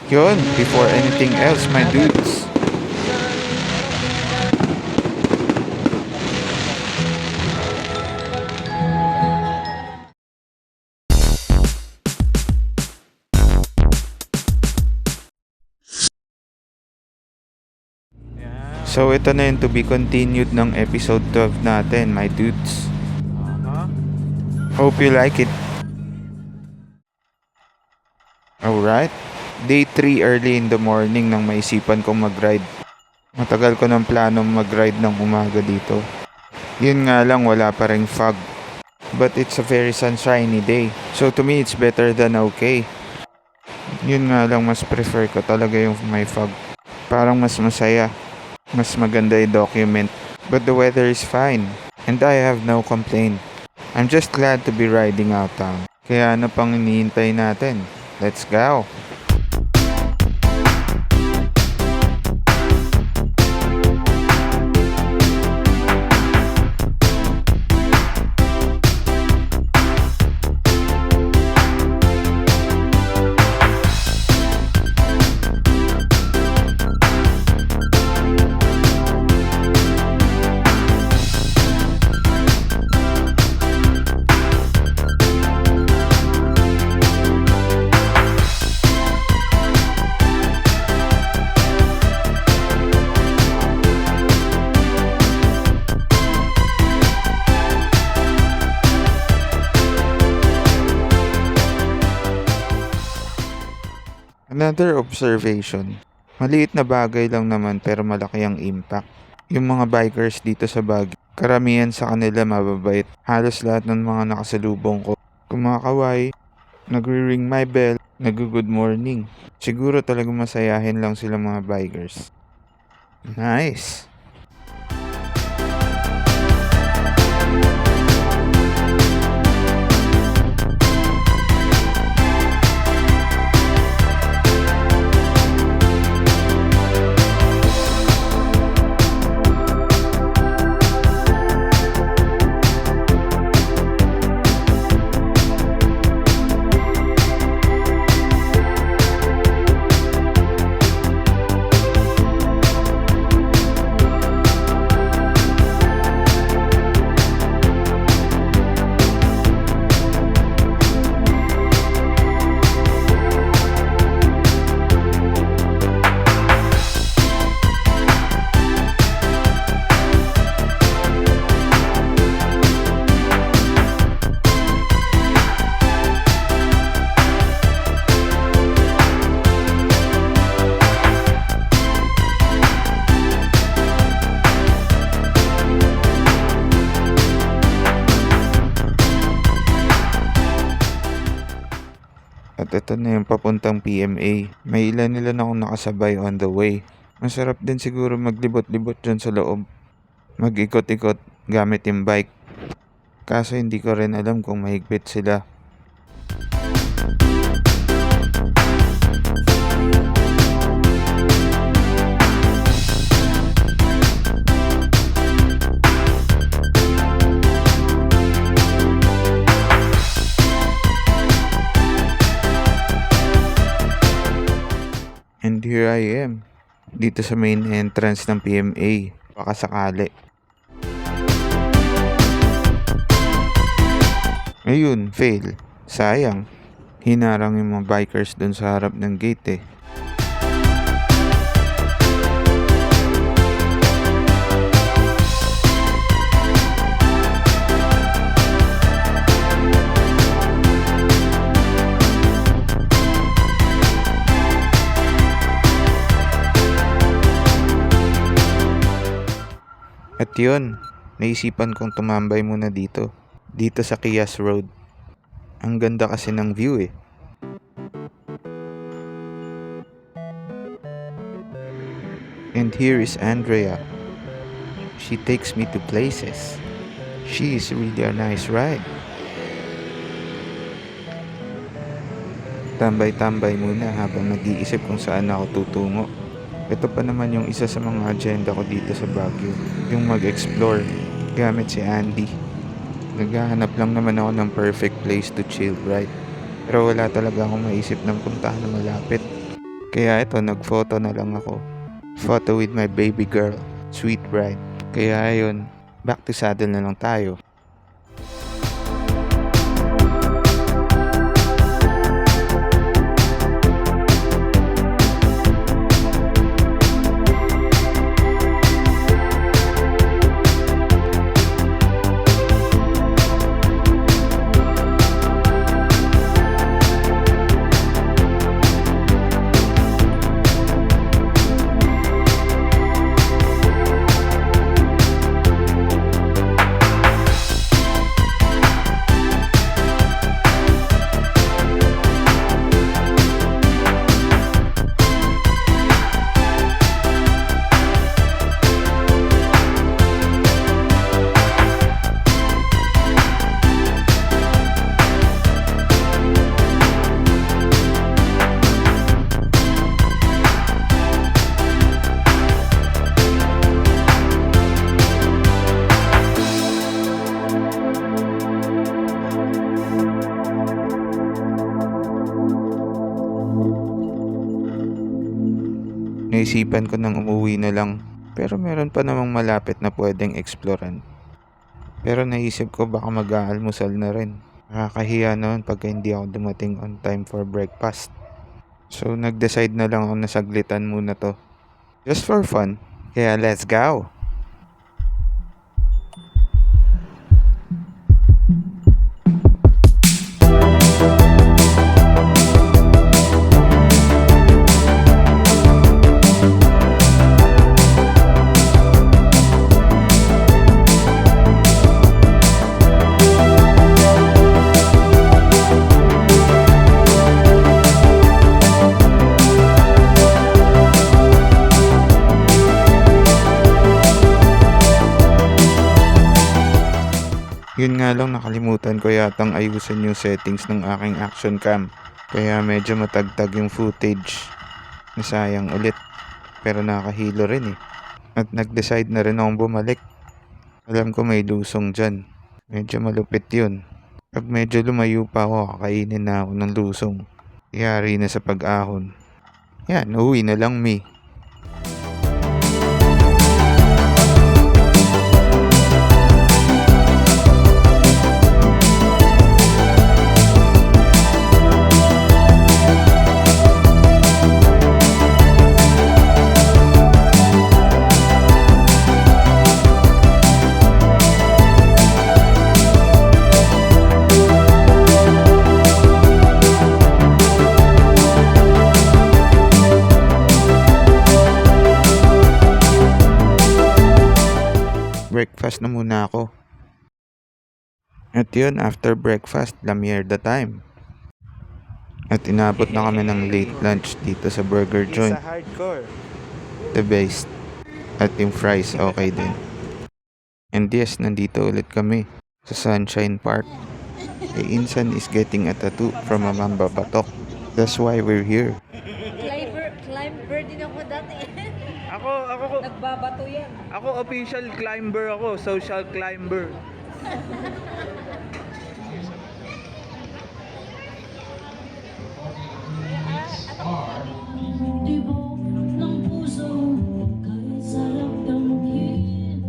Yun, before anything else, my dudes. So ito na yung to be continued ng episode 12 natin, my dudes. Hope you like it. Alright. Day 3 early in the morning nang maisipan kong mag-ride. Matagal ko ng plano mag-ride ng umaga dito. Yun nga lang, wala pa ring fog. But it's a very sunshiny day. So to me, it's better than okay. Yun nga lang, mas prefer ko talaga yung may fog. Parang mas masaya. Mas maganda i-document. But the weather is fine. And I have no complaint. I'm just glad to be riding out town. Kaya ano pang iniintay natin? Let's go! Another observation. Maliit na bagay lang naman pero malaki ang impact. Yung mga bikers dito sa Baguio, karamihan sa kanila mababait. Halos lahat ng mga nakasalubong ko, kumakaway, nagre-ring my bell, nag-good morning. Siguro talagang masayahin lang sila mga bikers. Nice! At ito na yung papuntang PMA. May ilan-ilan akong nakasabay on the way. Masarap din siguro maglibot-libot dyan sa loob. Mag-ikot-ikot gamit yung bike. Kaso hindi ko rin alam kung mahigpit sila. And here I am, dito sa main entrance ng PMA, baka sakali. Ayun, fail. Sayang. Hinarang yung mga bikers dun sa harap ng gate eh. At yun, naisipan kong tumambay muna dito sa Kias Road. Ang ganda kasi ng view eh. And here is Andrea. She takes me to places. She is really a nice ride. Tambay-tambay muna habang nag-iisip kung saan ako tutungo. Ito pa naman yung isa sa mga agenda ko dito sa Baguio, yung mag-explore gamit si Andy. Naghahanap lang naman ako ng perfect place to chill, right? Pero wala talaga akong maisip ng puntahan na malapit. Kaya ito, nag-photo na lang ako. Photo with my baby girl, sweet bride. Kaya ayun, back to saddle na lang tayo. Naisipan ko nang umuwi na lang, pero meron pa namang malapit na pwedeng exploran. Pero naisip ko baka mag-aalmusal na rin. Nakakahiya naman pagka hindi ako dumating on time for breakfast. So nag-decide na lang ako na saglitan muna to. Just for fun. Kaya let's go! Yun nga lang, nakalimutan ko yatang ayusin yung settings ng aking action cam. Kaya medyo matagtag yung footage. Nasayang ulit. Pero nakahilo rin eh. At nag-decide na rin akong bumalik. Alam ko may lusong dyan. Medyo malupit yun. Pag medyo lumayo pa ako, kakainin na ako ng lusong. Yari na sa pag-ahon. Yan, uwi na lang me. Breakfast na muna ako. At yun, after breakfast, lamierda time. At inabot na kami ng late lunch dito sa burger joint. The best. At yung fries, okay din. And yes, nandito ulit kami sa Sunshine Park. Insan is getting a tattoo from a Mamba Batok. That's why we're here. Climber din ako dati. Ako, Nagbabato yan. ako official climber ako, social climber. Tibok ng puso, kahit sarap damhin.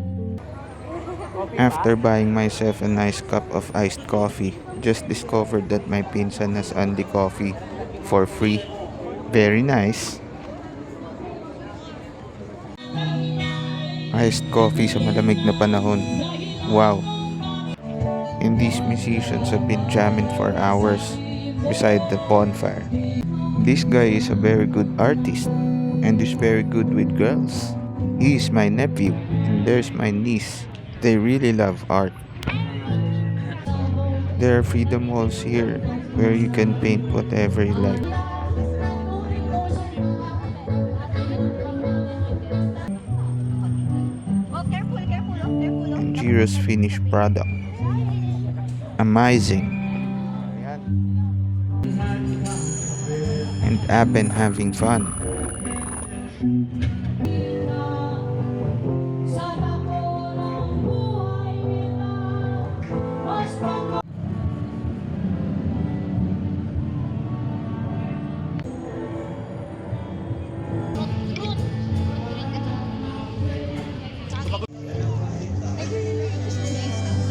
After buying myself a nice cup of iced coffee, just discovered that my pinsan has Andy coffee for free. Very nice. Iced coffee sa malamig na panahon. Wow. And these musicians have been jamming for hours beside the bonfire. This guy is a very good artist and is very good with girls. He is my nephew and there's my niece. They really love art. There are freedom walls here where you can paint whatever you like. And Jiro's finished product. Amazing. And I've been having fun. Sarap ko ng buhay nila, mas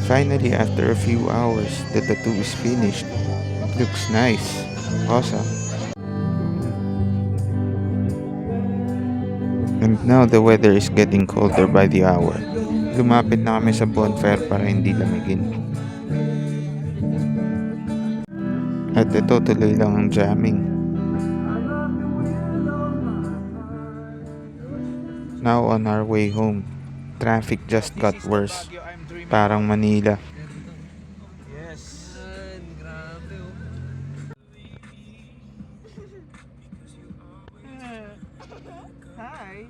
Finally, after a few hours, the tattoo is finished. It looks nice. Awesome. And now the weather is getting colder by the hour. Lumapit na kami sa bonfire para hindi lamigin. At ito tuloy lang ang jamming. Now on our way home, traffic just got worse. Parang Manila. Yes. Hi.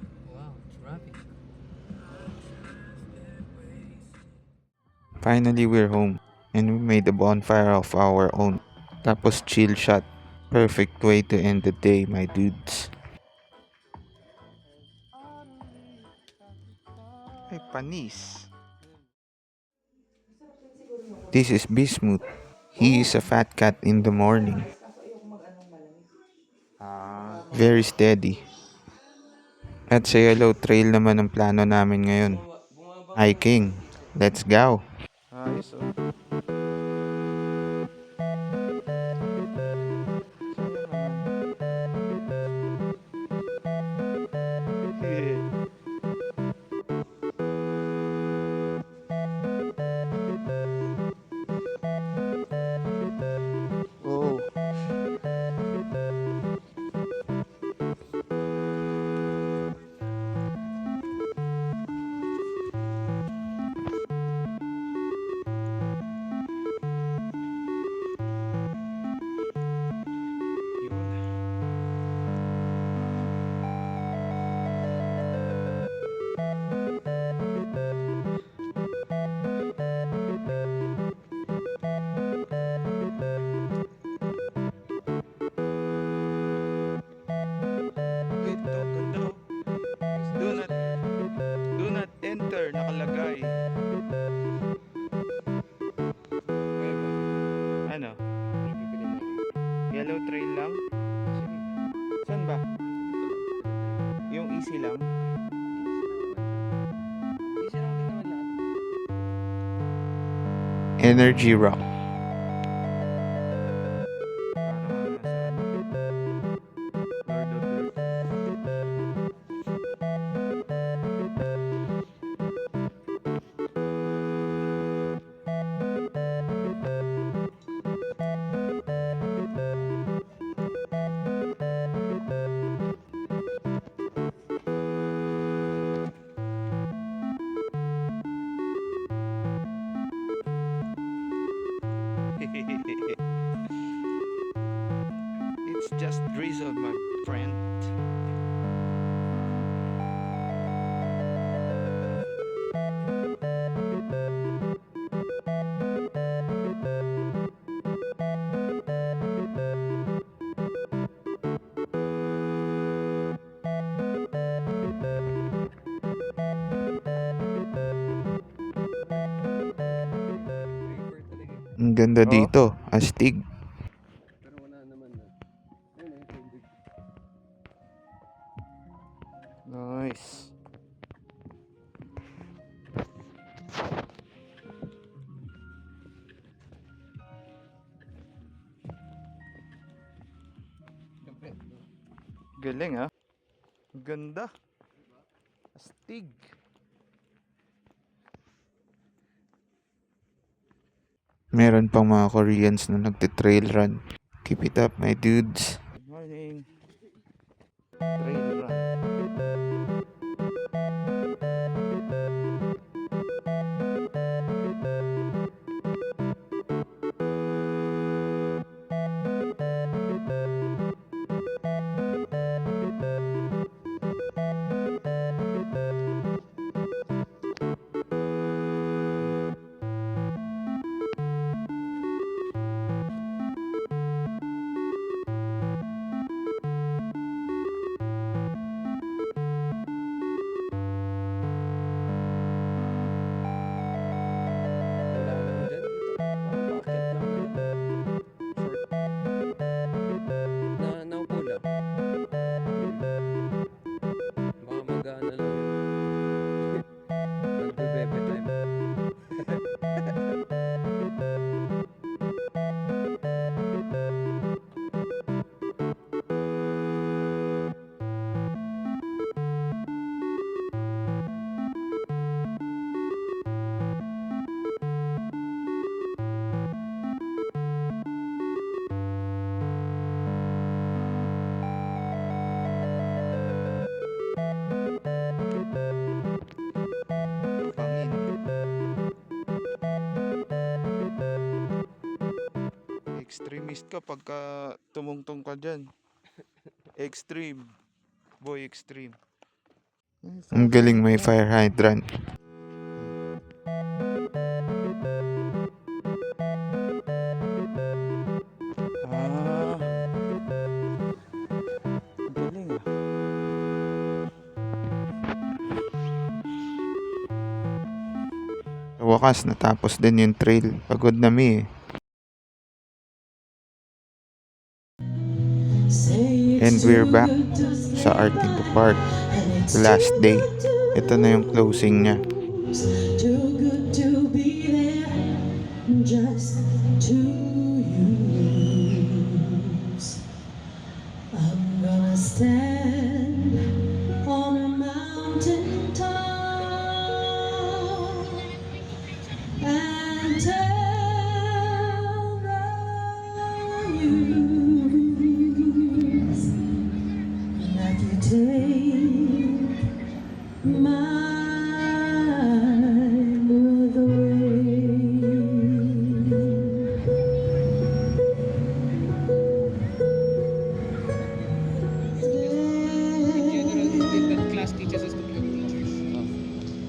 Finally, we're home. And we made a bonfire of our own. Tapos chill shot. Perfect way to end the day, my dudes. Ay, panis. This is Bismuth. He is a fat cat in the morning. Very steady. At sa Yellow Trail naman ang plano namin ngayon. Hiking. Let's go. Ayos oh. Oh. Ito, ganda oh. Do not enter, nakalagay. Ano? Yellow Trail lang? Saan ba? Yung easy lang? Energy Rock. It's just drizzle, my friend. Ang ganda Oh. dito, astig. Nice. Galing ah. Ganda. Astig. Meron pang mga Koreans na nagte-trail run. Keep it up, my dudes. Good morning. Trail run. mamimist ka pagka tumungtong ka dyan. Extreme. Boy extreme. Ang galing, may fire hydrant. Ah. Galing ah. Sa wakas, natapos din yung trail. Pagod na mi eh. And we're back sa Art in the Park. The last day. Ito na yung closing niya. Too good to be there, just to use. I'm gonna stand on a mountain top and tell the youth that you take my breath away. Class teaches us to be teachers.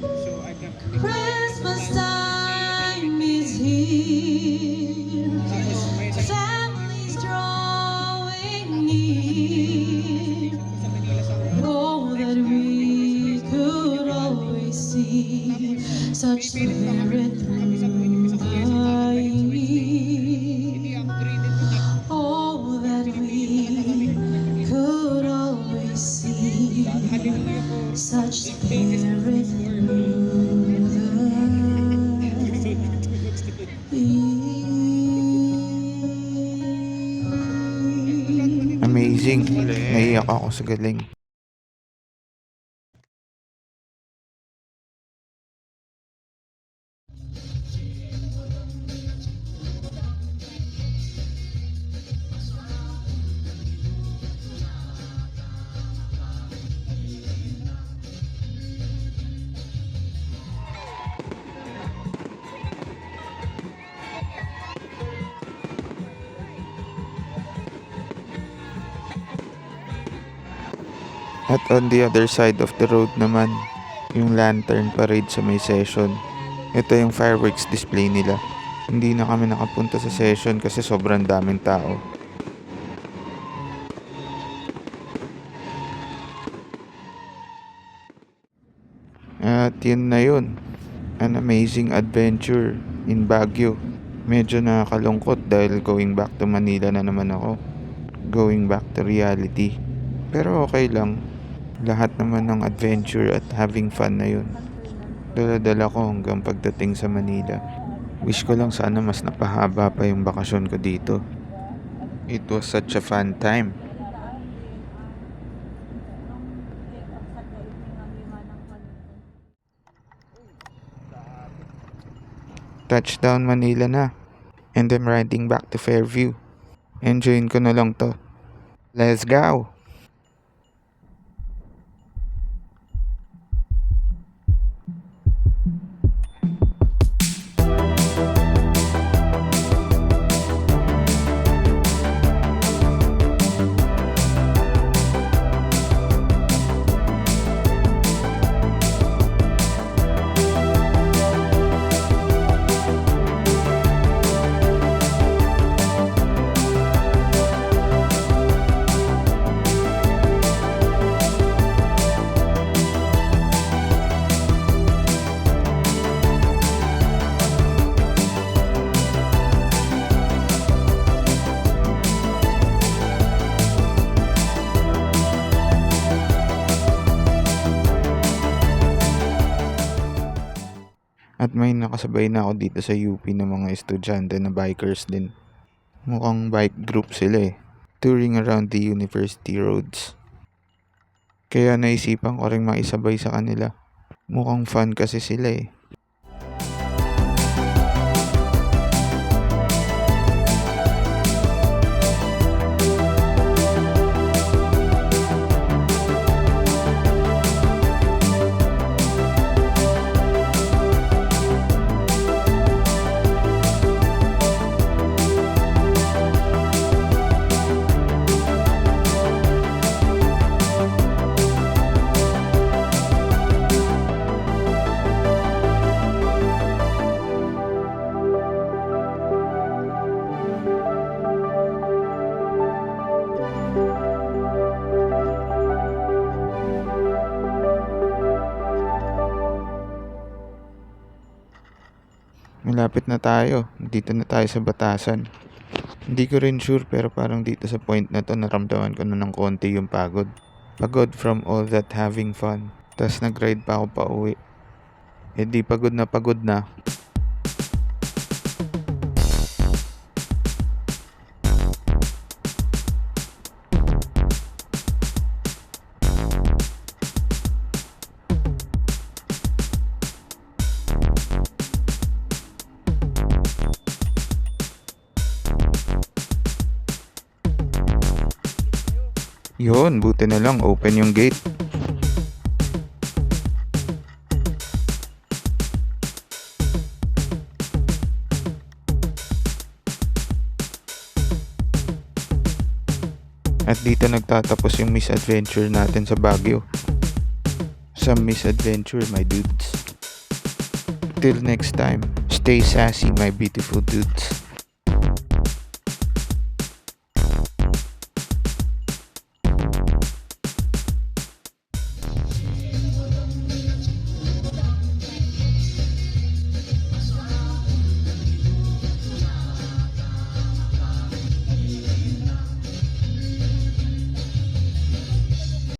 So I kept Christmas time is here. Families drawing near. Oh, that we could always see such spirit through the year. Oh, that we could always see such spirit through the year. Amazing. Naiyak ako sa galing. At on the other side of the road naman, yung lantern parade sa may session. Ito yung fireworks display nila. Hindi na kami nakapunta sa session kasi sobrang daming tao. At yun na yun. An amazing adventure in Baguio. Medyo nakakalungkot dahil going back to Manila na naman ako. Going back to reality. Pero okay lang. Lahat naman ng adventure at having fun na yun. Dala-dala ko hanggang pagdating sa Manila. Wish ko lang sana mas napahaba pa yung bakasyon ko dito. It was such a fun time. Touchdown Manila na. And I'm riding back to Fairview. Enjoyin ko na lang to. Let's go! At may nakasabay na ako dito sa UP ng mga estudyante na bikers din. Mukhang bike group sila eh. Touring around the university roads. Kaya naisipan ko rin maisabay sa kanila. Mukhang fun kasi sila eh. malapit na tayo. Dito na tayo sa batasan. Hindi ko rin sure pero parang dito sa point na to naramdaman ko na ng konti yung pagod. Pagod from all that having fun. Tapos nag-ride pa ako pa uwi. Eh di pagod na pagod na. Yun, buti na lang open yung gate. At dito nagtatapos yung misadventure natin sa Baguio. Some misadventure, my dudes. Till next time, stay sassy, my beautiful dudes.